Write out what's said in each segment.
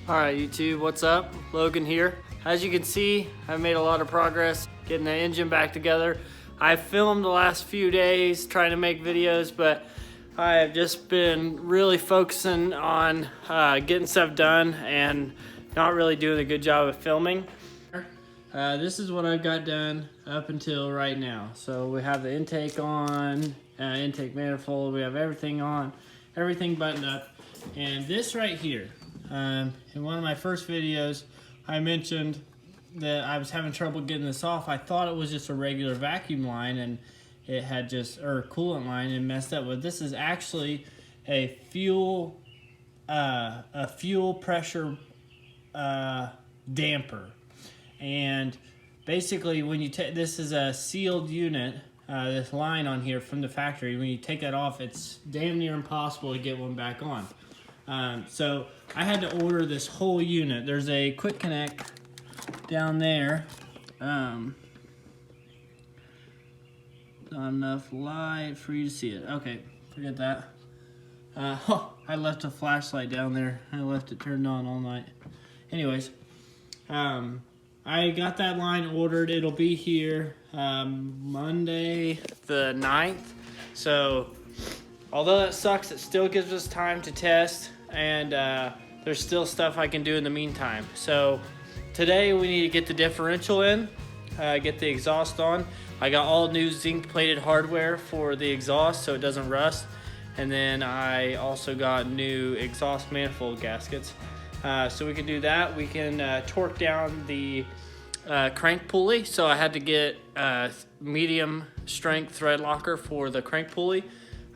Alright YouTube, what's up? Logan here. As you can see, I've made a lot of progress getting the engine back together. I've filmed the last few days trying to make videos, but I've just been really focusing on getting stuff done and not really doing a good job of filming. This is what I've got done up until right now. So we have the intake on, intake manifold, we have everything on, everything buttoned up. And this right here, in one of my first videos, I mentioned that I was having trouble getting this off. I thought it was just a regular vacuum line and it had just, or coolant line, and messed up. But this is actually a fuel pressure damper. And basically when you take, this is a sealed unit, this line on here from the factory. When you take that off, it's damn near impossible to get one back on. So I had to order this whole unit. There's a quick connect down there. Not enough light for you to see it. Okay, forget that. I left a flashlight down there. I left it turned on all night. Anyways, I got that line ordered. It'll be here Monday the 9th. So although that sucks, it still gives us time to test, and there's still stuff I can do in the meantime. So today we need to get the differential in, get the exhaust on. I got all new zinc plated hardware for the exhaust so it doesn't rust. And then I also got new exhaust manifold gaskets. So we can do that. We can torque down the crank pulley. So I had to get medium strength thread locker for the crank pulley.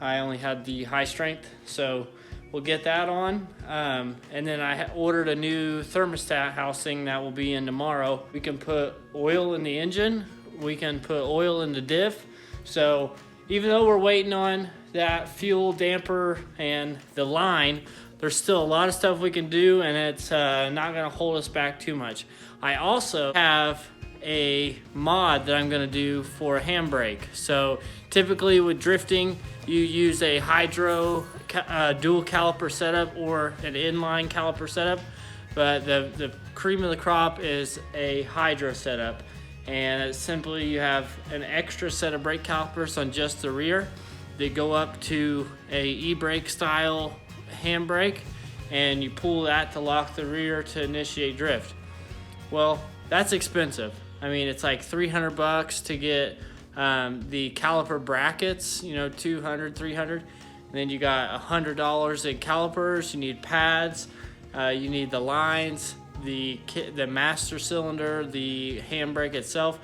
I only had the high strength, so we'll get that on. And then I ordered a new thermostat housing that will be in tomorrow. We can put oil in the engine. We can put oil in the diff. So even though we're waiting on that fuel damper and the line, there's still a lot of stuff we can do, and it's not gonna hold us back too much. I also have a mod that I'm gonna do for a handbrake. So typically with drifting, you use a hydro dual caliper setup or an inline caliper setup, but the cream of the crop is a hydro setup. And it's simply, you have an extra set of brake calipers on just the rear. They go up to a e-brake style handbrake, and you pull that to lock the rear to initiate drift. Well, that's expensive. I mean, it's like $300 to get the caliper brackets, you know, 200, 300. And then you got $100 in calipers. You need pads. You need the lines, the master cylinder, the handbrake itself.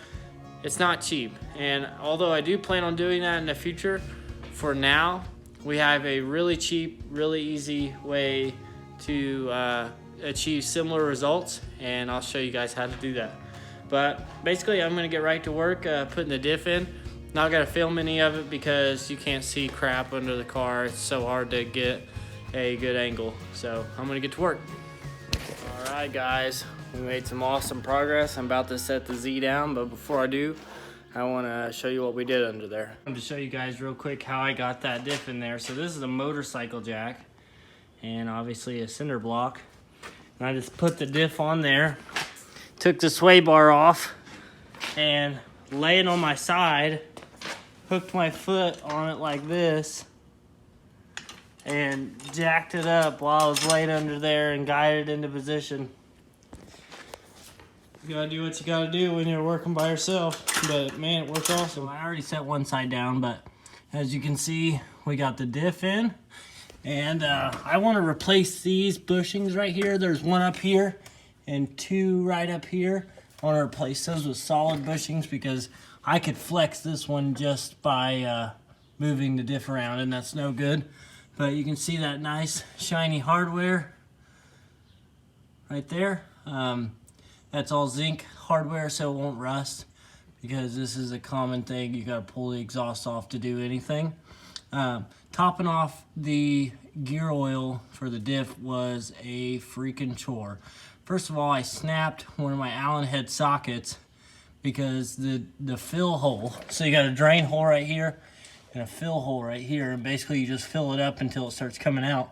It's not cheap. And although I do plan on doing that in the future, for now, we have a really cheap, really easy way to achieve similar results, and I'll show you guys how to do that. But basically, I'm gonna get right to work putting the diff in. Not gonna film any of it because you can't see crap under the car. It's so hard to get a good angle. So I'm gonna get to work. All right, guys, we made some awesome progress. I'm about to set the Z down, but before I do, I wanna show you what we did under there. I'm to show you guys real quick how I got that diff in there. So this is a motorcycle jack, and obviously a cinder block. And I just put the diff on there, took the sway bar off, and laying on my side, hooked my foot on it like this, and jacked it up while I was laying under there and guided it into position. You gotta do what you gotta do when you're working by yourself, but man, it worked awesome. I already set one side down, but as you can see, we got the diff in, and I want to replace these bushings right here. There's one up here and two right up here. I want to replace those with solid bushings because I could flex this one just by moving the diff around, and that's no good. But you can see that nice shiny hardware right there. That's all zinc hardware, so it won't rust, because this is a common thing. You gotta pull the exhaust off to do anything. Topping off the gear oil for the diff was a freaking chore. First of all, I snapped one of my Allen head sockets because the fill hole, so you got a drain hole right here and a fill hole right here, and basically you just fill it up until it starts coming out.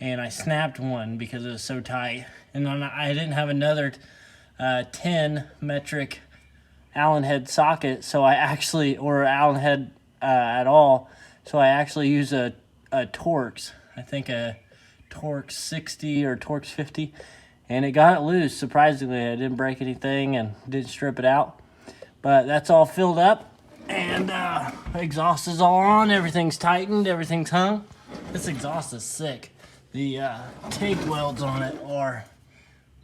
and I snapped one because it was so tight. And then I didn't have another 10 metric Allen head socket, so I actually, or Allen head at all, so I actually use a Torx, I think a Torx 60 or Torx 50, and it got it loose. Surprisingly, I didn't break anything and didn't strip it out, but that's all filled up, and exhaust is all on, everything's tightened, everything's hung. This exhaust is sick. The TIG welds on it are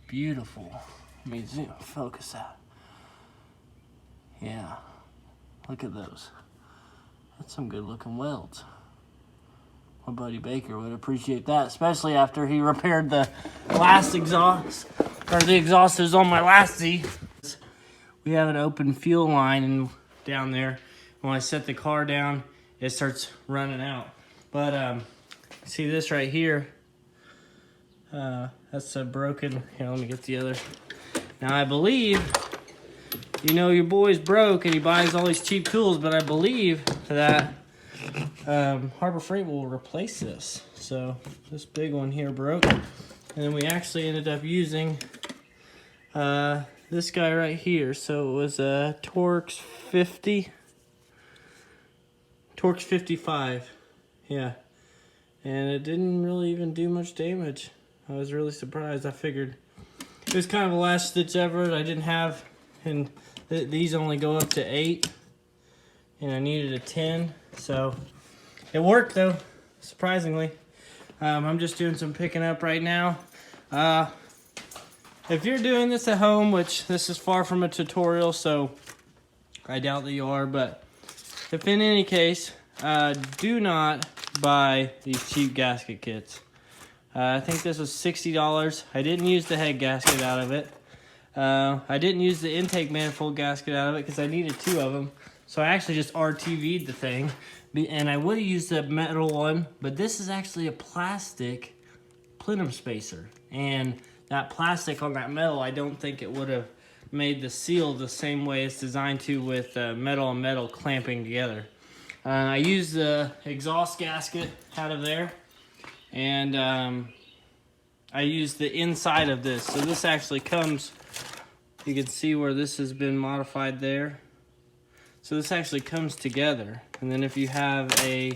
beautiful. Let me zoom, focus that. Yeah, look at those. That's some good looking welds. My buddy Baker would appreciate that, especially after he repaired the last exhaust, or the exhaust is on my last Z. We have an open fuel line down there. When I set the car down, it starts running out. But see this right here? That's a broken, here, let me get the other. Now I believe, you know, your boy's broke and he buys all these cheap tools, but I believe that Harbor Freight will replace this. So this big one here broke, and then we actually ended up using this guy right here. So it was a Torx 50, Torx 55, yeah, and it didn't really even do much damage. I was really surprised. I figured it was kind of a last ditch effort. I didn't have, and these only go up to 8, and I needed a 10, so it worked though, surprisingly. I'm just doing some picking up right now. If you're doing this at home, which this is far from a tutorial, so I doubt that you are, but if in any case, do not buy these cheap gasket kits. I think this was $60. I didn't use the head gasket out of it. I didn't use the intake manifold gasket out of it because I needed 2 of them. So I actually just RTV'd the thing. And I would have used the metal one, but this is actually a plastic plenum spacer. And that plastic on that metal, I don't think it would have made the seal the same way it's designed to, with metal and metal clamping together. I used the exhaust gasket out of there. And I used the inside of this. So this actually comes, you can see where this has been modified there. So this actually comes together. And then if you have a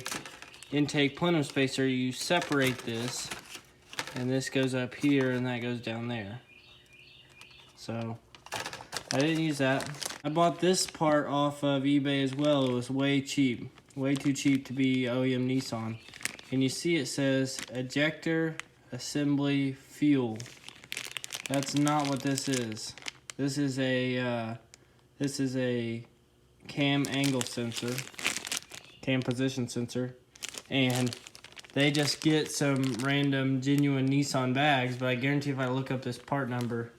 intake plenum spacer, you separate this, and this goes up here and that goes down there. So I didn't use that. I bought this part off of eBay as well. It was way cheap, way too cheap to be OEM Nissan. And you see it says ejector assembly fuel. That's not what this is. This is a cam angle sensor, cam position sensor, and they just get some random genuine Nissan bags, but I guarantee if I look up this part number,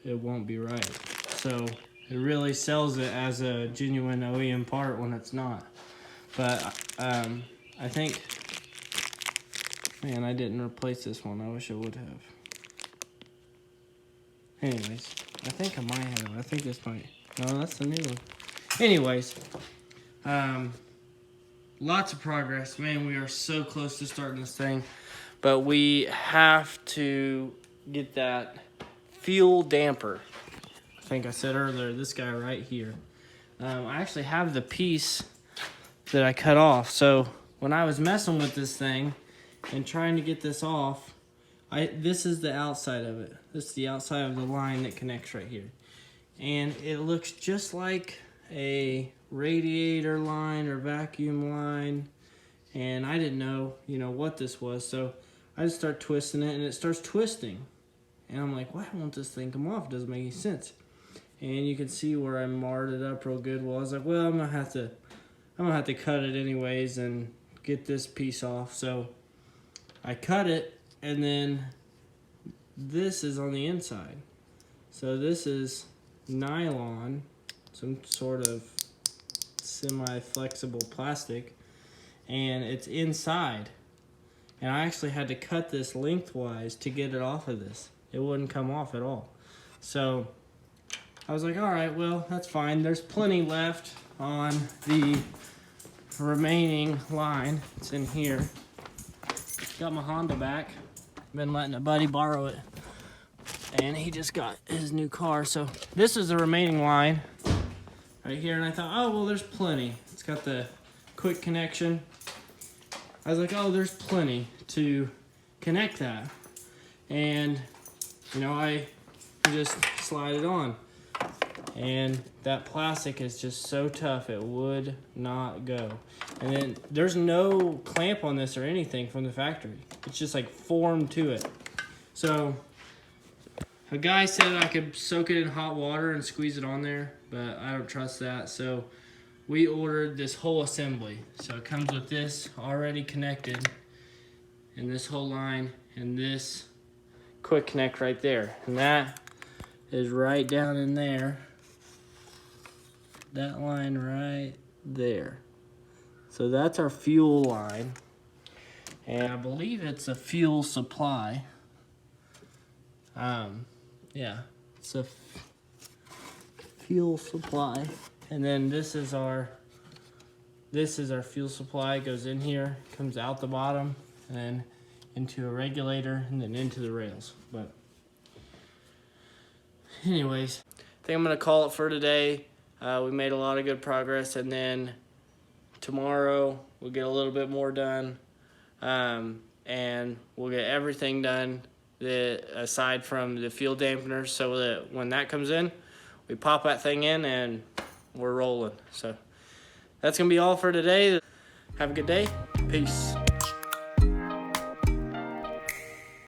it won't be right. So it really sells it as a genuine OEM part when it's not. But I think, man, I didn't replace this one. I wish I would have. Anyways, I think I might have. I think this might, no, that's the new one. Anyways, lots of progress. Man, we are so close to starting this thing. But we have to get that fuel damper. I think I said earlier, this guy right here. I actually have the piece that I cut off. So when I was messing with this thing and trying to get this off, this is the outside of it. This is the outside of the line that connects right here. And it looks just like a radiator line or vacuum line. And I didn't know, what this was. So I just start twisting it, and it starts twisting. And I'm like, why won't this thing come off? It doesn't make any sense. And you can see where I marred it up real good. Well, I was like, well, I'm gonna have to cut it anyways and get this piece off. So I cut it, and then this is on the inside. So this is nylon, some sort of semi-flexible plastic, and it's inside. And I actually had to cut this lengthwise to get it off of this. It wouldn't come off at all. So I was like, all right, well, that's fine. There's plenty left on the remaining line. It's in here. got my Honda back. Been letting a buddy borrow it. And he just got his new car. So this is the remaining line right here. And I thought, oh, well, there's plenty. It's got the quick connection. I was like, oh, there's plenty to connect that. And, you know, I just slide it on. And that plastic is just so tough, it would not go. And then there's no clamp on this or anything from the factory. It's just like formed to it. So a guy said I could soak it in hot water and squeeze it on there, but I don't trust that. So we ordered this whole assembly. So it comes with this already connected, and this whole line, and this quick connect right there. And that is right down in there. That line right there. So that's our fuel line. And I believe it's a fuel supply. Yeah, it's a fuel supply. And then this is our fuel supply. It goes in here, comes out the bottom, and then into a regulator, and then into the rails. But anyways, I think I'm gonna call it for today. We made a lot of good progress, and then tomorrow we'll get a little bit more done, and we'll get everything done aside from the fuel dampener, so that when that comes in, we pop that thing in and we're rolling. So that's gonna be all for today. Have a good day. Peace.